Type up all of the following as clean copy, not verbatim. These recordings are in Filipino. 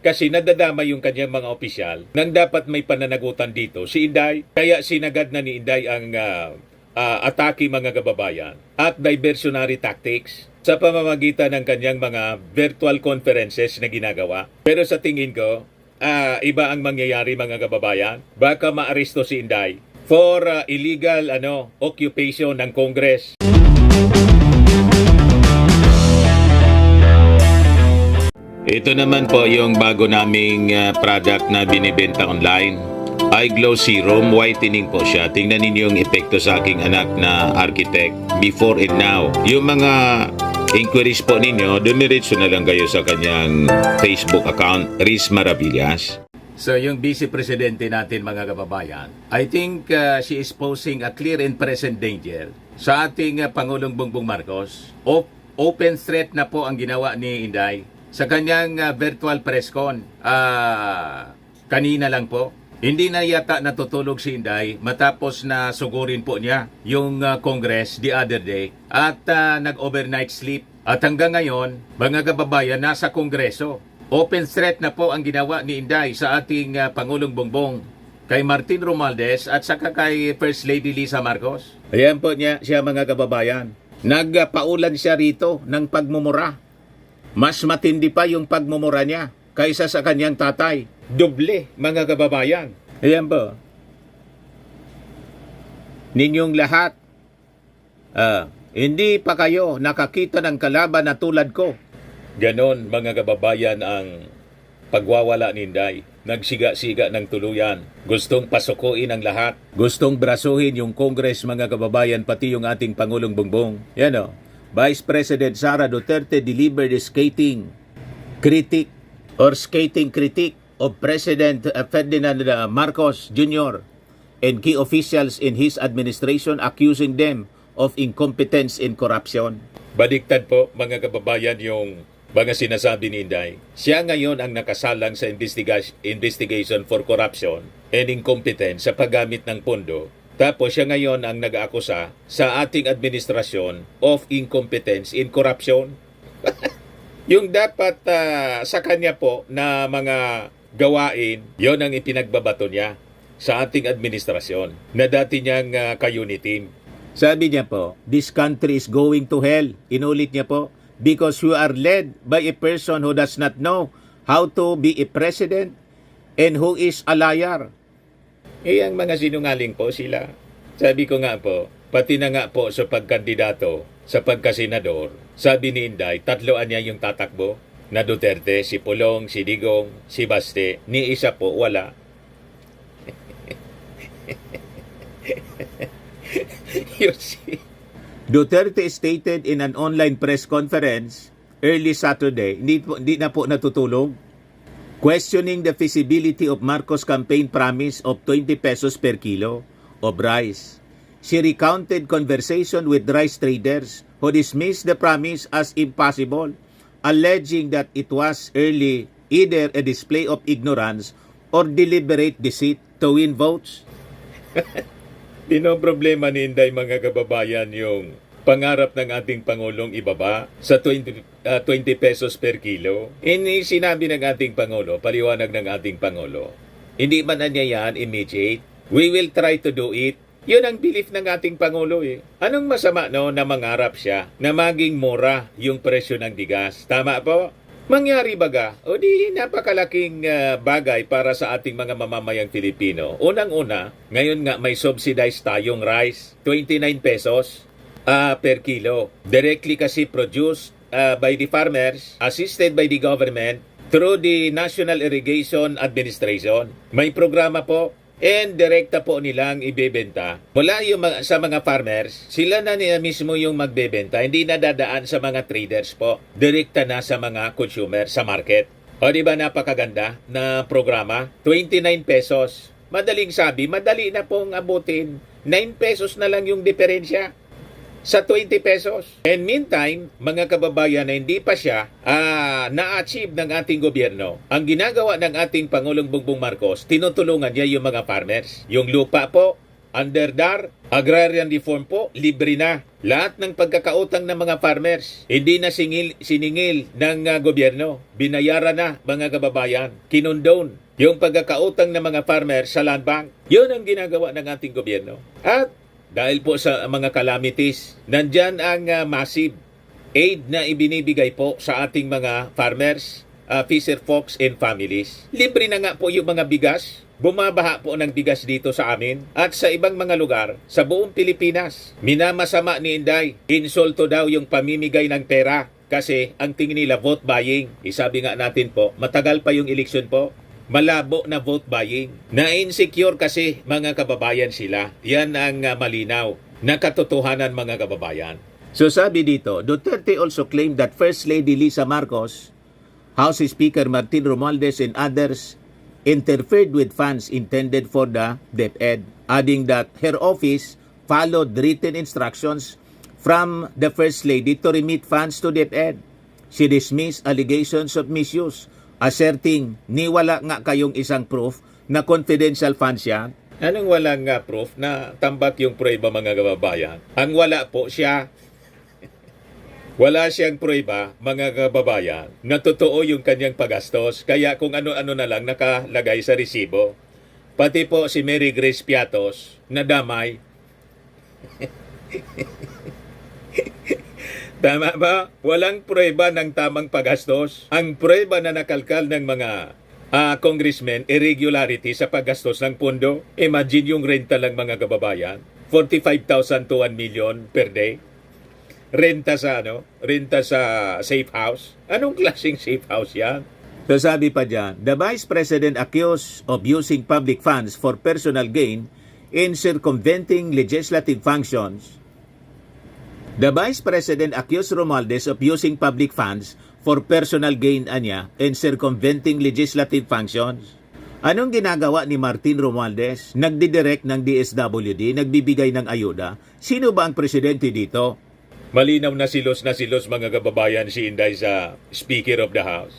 Kasi nadadama yung kanyang mga opisyal nang dapat may pananagutan dito si Inday. Kaya sinagad na ni Inday ang atake mga kababayan at diversionary tactics sa pamamagitan ng kanyang mga virtual conferences na ginagawa. Pero sa tingin ko, iba ang mangyayari mga kababayan. Baka maaresto si Inday for illegal occupation ng Congress. Ito naman po yung bago naming product na binibenta online. iGlow Serum Whitening po siya. Tingnan ninyo yung epekto sa aking anak na architect before and now. Yung mga inquiries po ninyo, dumiretso na lang kayo sa kanyang Facebook account, Riz Maravillas. So yung Vice Presidente natin mga kababayan, I think she is posing a clear and present danger sa ating Pangulong Bongbong Marcos. Open threat na po ang ginawa ni Inday sa kanyang virtual press con. Kanina lang po, hindi na yata natutulog si Inday matapos na sugurin po niya yung Congress the other day at nag-overnight sleep. At hanggang ngayon, mga kababayan, nasa Kongreso. Open threat na po ang ginawa ni Inday sa ating Pangulong Bongbong, kay Martin Romualdez at saka kay First Lady Lisa Marcos. Ayan po siya mga kababayan. Nagpaulan siya rito ng pagmumura. Mas matindi pa yung pagmumura niya kaysa sa kanyang tatay. Doble, mga kababayan. Ayan po. Ninyong lahat, hindi pa kayo nakakita ng kalaban na tulad ko. Ganon, mga kababayan, ang pagwawala ni Inday. Nagsiga-siga ng tuluyan. Gustong pasukuin ang lahat. Gustong brasuhin yung Congress, mga kababayan, pati yung ating Pangulong Bongbong. Yan o. Vice President Sara Duterte delivered a skating critique of President Ferdinand Marcos Jr. and key officials in his administration, accusing them of incompetence and corruption. Baliktad po mga kababayan yung mga sinasabi ni Inday. Siya ngayon ang nakasalang sa investigation for corruption and incompetence sa paggamit ng pondo. Tapos siya ngayon ang nag-aakusa sa ating administrasyon of incompetence in corruption. Yung dapat sa kanya po na mga gawain, yon ang ipinagbabato niya sa ating administrasyon na dati niyang ka-unity. Sabi niya po, this country is going to hell. Inulit niya po, because you are led by a person who does not know how to be a president and who is a liar. Ang mga sinungaling po sila. Sabi ko nga po, pati na nga po sa pagkandidato, sa pagkasenador, sabi ni Inday, tatloan niya yung tatakbo na Duterte, si Pulong, si Digong, si Baste, ni isa po wala. Duterte stated in an online press conference early Saturday, hindi na po natutulog, questioning the feasibility of Marcos' campaign promise of 20 pesos per kilo of rice. She recounted conversation with rice traders who dismissed the promise as impossible, alleging that it was either a display of ignorance or deliberate deceit to win votes. Pinoproblema ni Inday mga kababayan yung pangarap ng ating Pangulong ibaba sa 20 pesos per kilo. Sinabi ng ating Pangulo, paliwanag ng ating Pangulo, hindi man na niya yan immediate. We will try to do it. Yun ang belief ng ating Pangulo eh. Anong masama no na mangarap siya na maging mura yung presyo ng bigas? Tama po? Mangyari baga? O di napakalaking bagay para sa ating mga mamamayang Pilipino. Unang-una, ngayon nga may subsidized tayong rice, 29 pesos per kilo. Directly kasi produced by the farmers, assisted by the government through the National Irrigation Administration. May programa po and direkta po nilang ibebenta. Mula yung sa mga farmers, sila na nila mismo yung magbebenta, hindi na dadaan sa mga traders po. Direkta na sa mga consumer sa market. O di ba napakaganda na programa? 29 pesos. Madaling sabi, madali na pong abutin. 9 pesos na lang yung diferensya sa 20 pesos. And meantime, mga kababayan na hindi pa siya na-achieve ng ating gobyerno, ang ginagawa ng ating Pangulong Bongbong Marcos, tinutulungan niya yung mga farmers. Yung lupa po, under DAR, agrarian reform po, libre na. Lahat ng pagkakautang ng mga farmers, hindi na siningil ng gobyerno. Binayaran na mga kababayan. Kinondone yung pagkakautang ng mga farmers sa land bank. Yun ang ginagawa ng ating gobyerno. At dahil po sa mga calamities, nandyan ang massive aid na ibinibigay po sa ating mga farmers, fisher folks and families. Libre na nga po yung mga bigas. Bumabaha po ng bigas dito sa amin at sa ibang mga lugar sa buong Pilipinas. Minamasama ni Inday. Insulto daw yung pamimigay ng pera kasi ang tingin nila vote buying. Isabi nga natin po, matagal pa yung eleksyon po. Malabo na vote buying. Na-insecure kasi mga kababayan sila. Yan ang malinaw na katotohanan mga kababayan. So sabi dito, Duterte also claimed that First Lady Lisa Marcos, House Speaker Martin Romualdez and others interfered with funds intended for the DepEd, adding that her office followed written instructions from the First Lady to remit funds to DepEd. She dismissed allegations of misuse, asserting ni wala nga kayong isang proof na confidential funds yan. Anong walang proof na tambak yung prueba mga kababayan? Ang wala po siya, wala siyang prueba, mga kababayan, na totoo yung kanyang pagastos. Kaya kung ano-ano na lang nakalagay sa resibo. Pati po si Mary Grace Piatos, na damay. Tama ba? Walang prueba ng tamang pagastos. Ang prueba na nakalkal ng mga congressmen, irregularity sa paggastos ng pondo. Imagine yung renta lang mga kababayan. 45,000 to 1 million per day. Renta sa safe house. Anong klaseng safe house yan? So sabi pa dyan, the Vice President accused of using public funds for personal gain in circumventing legislative functions. The Vice President accused Romualdez of using public funds for personal gain in circumventing legislative functions. Anong ginagawa ni Martin Romualdez? Nagdidirect ng DSWD, nagbibigay ng ayuda. Sino ba ang presidente dito? Malinaw na silos mga kababayan si Inday sa Speaker of the House.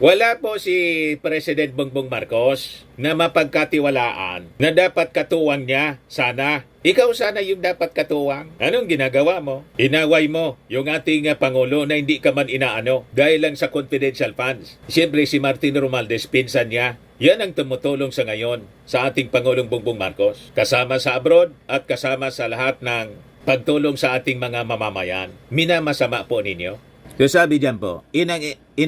Wala po si President Bongbong Marcos na mapagkatiwalaan na dapat katuwang niya sana. Ikaw sana yung dapat katuwang. Anong ginagawa mo? Inaway mo yung ating Pangulo na hindi ka man inaano dahil lang sa confidential funds. Siyempre si Martin Romualdez, pinsan niya. Yan ang tumutulong sa ngayon sa ating Pangulong Bongbong Marcos. Kasama sa abroad at kasama sa lahat ng pagtulong sa ating mga mamamayan. Minamasama po ninyo. So sabi dyan po, in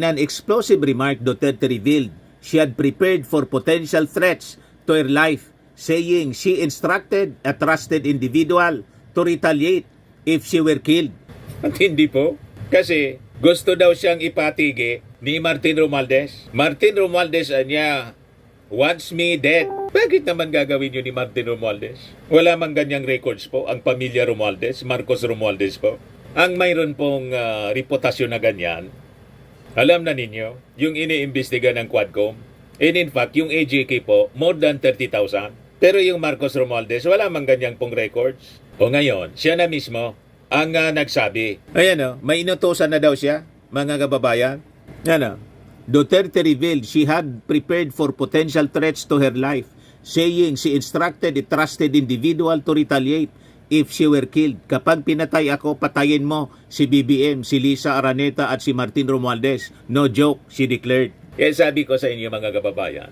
an explosive remark, Duterte revealed she had prepared for potential threats to her life, saying she instructed a trusted individual to retaliate if she were killed. At hindi po. Kasi gusto daw siyang ipatigi ni Martin Romualdez. Martin Romualdez niya wants me dead. Bakit naman gagawin yun ni Martin Romualdez? Wala mang ganyang records po ang pamilya Romualdez, Marcos Romualdez po. Ang mayroon pong reputasyon na ganyan, alam na ninyo, yung iniimbestiga ng Quadcom. And in fact, yung AJK po, more than 30,000. Pero yung Marcos Romualdez, wala mang ganyang pong records. O ngayon, siya na mismo ang nagsabi. Ayan may inutusan na daw siya, mga kababayan. Yan Duterte revealed she had prepared for potential threats to her life, saying she instructed a trusted individual to retaliate if she were killed. Kapag pinatay ako, patayin mo si BBM, si Lisa Araneta at si Martin Romualdez. No joke, she declared. Kaya sabi ko sa inyo mga kababayan,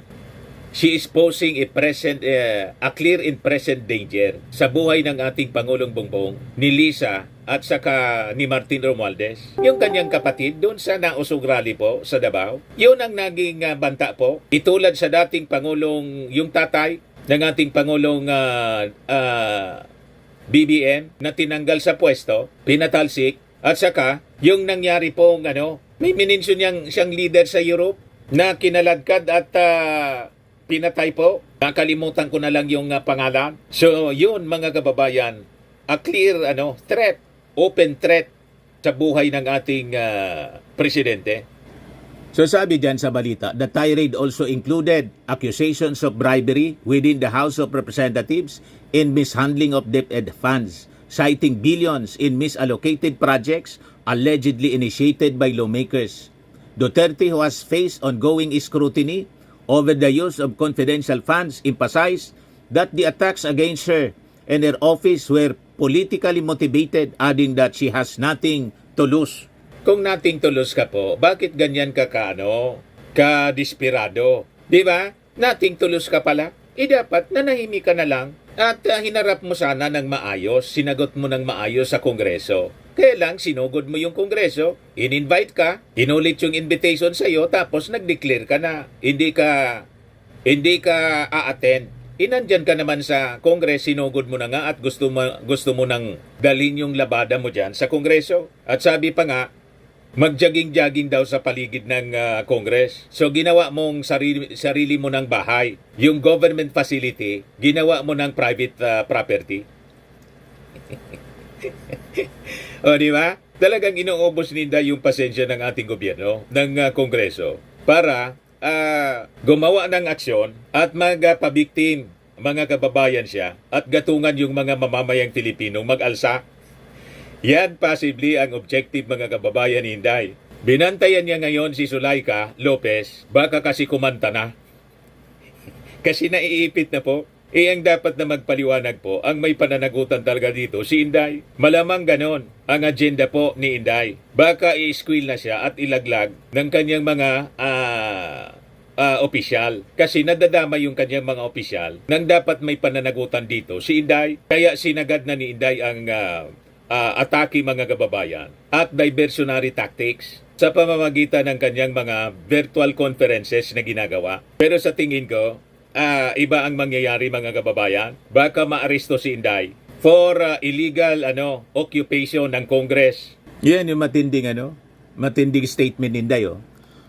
she is posing a clear and present danger sa buhay ng ating Pangulong Bongbong, ni Lisa at saka ni Martin Romualdez. Yung kanyang kapatid doon sa Nausog Rally po sa Davao, yun ang naging banta po. Itulad sa dating Pangulong, yung tatay ng ating Pangulong BBM na tinanggal sa pwesto, pinatalsik, at saka yung nangyari pong may minensyon siyang leader sa Europe na kinaladkad at pinatay po. Nakalimutan ko na lang yung pangalan. So yun mga kababayan, a clear threat, open threat sa buhay ng ating presidente. So sabi dyan sa balita, the tirade also included accusations of bribery within the House of Representatives and mishandling of DepEd funds, citing billions in misallocated projects allegedly initiated by lawmakers. Duterte, who has faced ongoing scrutiny over the use of confidential funds, emphasized that the attacks against her and her office were politically motivated, adding that she has nothing to lose. Kung nating tulos ka po, bakit ganyan ka ka-desperado? Di ba? Nating tulos ka pala. Dapat nanahimik ka na lang at hinarap mo sana ng maayos, sinagot mo ng maayos sa Kongreso. Kaya lang, sinugod mo yung Kongreso, in-invite ka, inulit yung invitation sa'yo, tapos nag-declare ka na. Hindi ka a-attend. Inandyan ka naman sa Kongres, sinugod mo na nga at gusto mo nang dalhin yung labada mo dyan sa Kongreso. At sabi pa nga, mag-jogging-jogging daw sa paligid ng Kongres. So ginawa mong sarili mo ng bahay. Yung government facility, ginawa mo ng private property. O di ba? Talagang inuubos ninda yung pasensya ng ating gobyerno, ng Kongreso, para gumawa ng aksyon at magpabiktim mga kababayan siya at gatungan yung mga mamamayang Pilipino mag-alsa. Yan possibly ang objective mga kababayan ni Inday. Binantayan niya ngayon si Zulaika Lopez, baka kasi kumanta na. Kasi naiipit na po. Ang dapat na magpaliwanag po, ang may pananagutan talaga dito, si Inday. Malamang ganon ang agenda po ni Inday. Baka i-squill na siya at ilaglag ng kanyang mga opisyal. Kasi nadadama yung kanyang mga opisyal nang dapat may pananagutan dito, si Inday. Kaya sinagad na ni Inday ang atake mga kababayan at diversionary tactics sa pamamagitan ng kanyang mga virtual conferences na ginagawa. Pero sa tingin ko, iba ang mangyayari mga kababayan. Baka maaresto si Inday for illegal occupation ng Congress. Yan yung matinding statement ni Inday.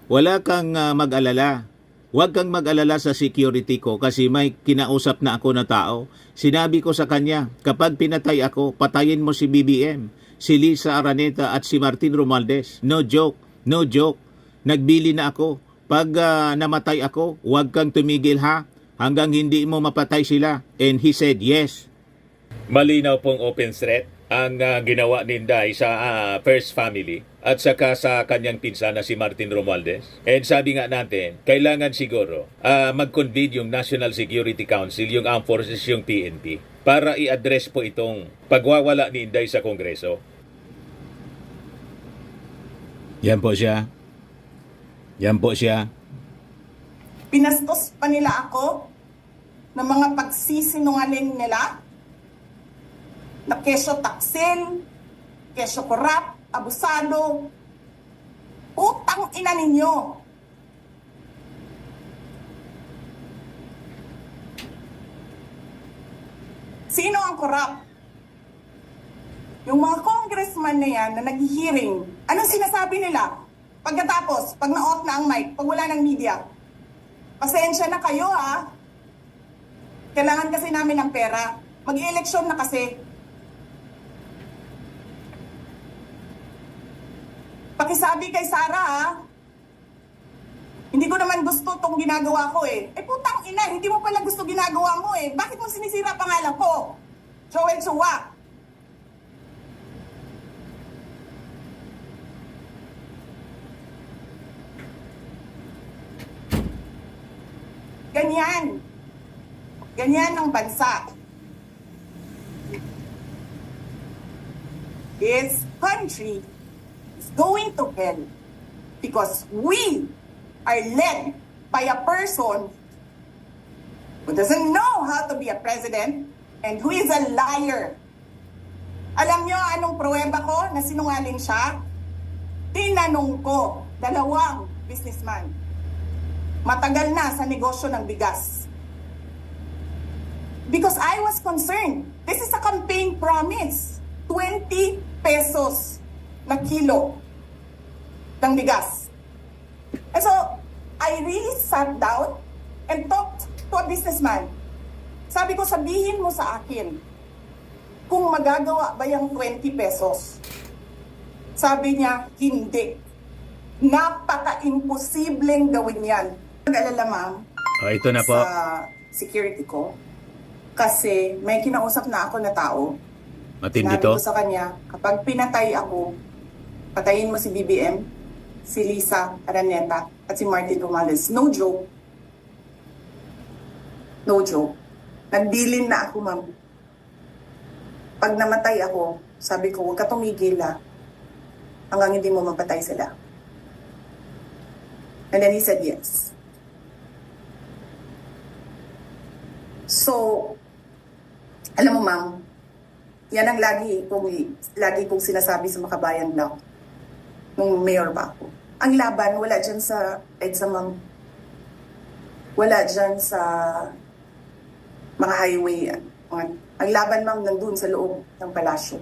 Wala kang mag-alala. Huwag kang mag-alala sa security ko kasi may kinausap na ako na tao. Sinabi ko sa kanya, kapag pinatay ako, patayin mo si BBM, si Lisa Araneta at si Martin Romualdez. No joke, no joke. Nagbili na ako. Pag namatay ako, huwag kang tumigil ha, hanggang hindi mo mapatay sila. And he said yes. Malinaw pong open threat ang ginawa ni Inday sa First Family at saka sa kanyang pinsan na si Martin Romualdez. And sabi nga natin, kailangan siguro mag-convene yung National Security Council, yung Armed Forces, yung PNP, para i-address po itong pagwawala ni Inday sa Kongreso. Yan po siya. Yan po siya. Pinastos pa nila ako ng mga pagsisinungaling nila na kesyo taksil, kesyo korap, abusado. Utang ina ninyo. Sino ang korap? Yung mga congressman na yan na nag-hearing, anong sinasabi nila? Pagkatapos, pag na-off na ang mic, pag wala ng media, pasensya na kayo ha. Kailangan kasi namin ng pera. Mag-eleksyon na kasi. Pakisabi kay Sara ha. Hindi ko naman gusto tong ginagawa ko eh. Putang ina, hindi mo pala gusto ginagawa mo eh. Bakit mo sinisira pangalan ko? Joel Chua. Ganyan. Ganyan ang bansa. This country is going to hell because we are led by a person who doesn't know how to be a president and who is a liar. Alam nyo anong pruweba ko na sinungaling siya? Tinanong ko, 2 businessman. Matagal na sa negosyo ng bigas. Because I was concerned. This is a campaign promise. 20 pesos na kilo ng bigas. And so, I really sat down and talked to a businessman. Sabi ko, sabihin mo sa akin kung magagawa ba yung 20 pesos. Sabi niya, hindi. Napaka-imposibleng gawin yan. Nag-alala, ma'am, Ito na po. sa security ko. Kasi may kinausap na ako na tao. Matindi Sinabi to. ko sa kanya, kapag pinatay ako, patayin mo si BBM, si Lisa Araneta, at si Martin Romualdez. No joke. No joke. Nagbilin na ako, ma'am. pag namatay ako, sabi ko, huwag ka tumigil hanggang hindi mo mapatay sila. And then he said yes. So, alam mo ma'am, yan ang lagi kong sinasabi sa Makabayan Block nung mayor pa ako. Ang laban, wala dyan sa EDSA ma'am. Wala dyan sa mga highway. Ang laban ma'am nandun sa loob ng palasyo.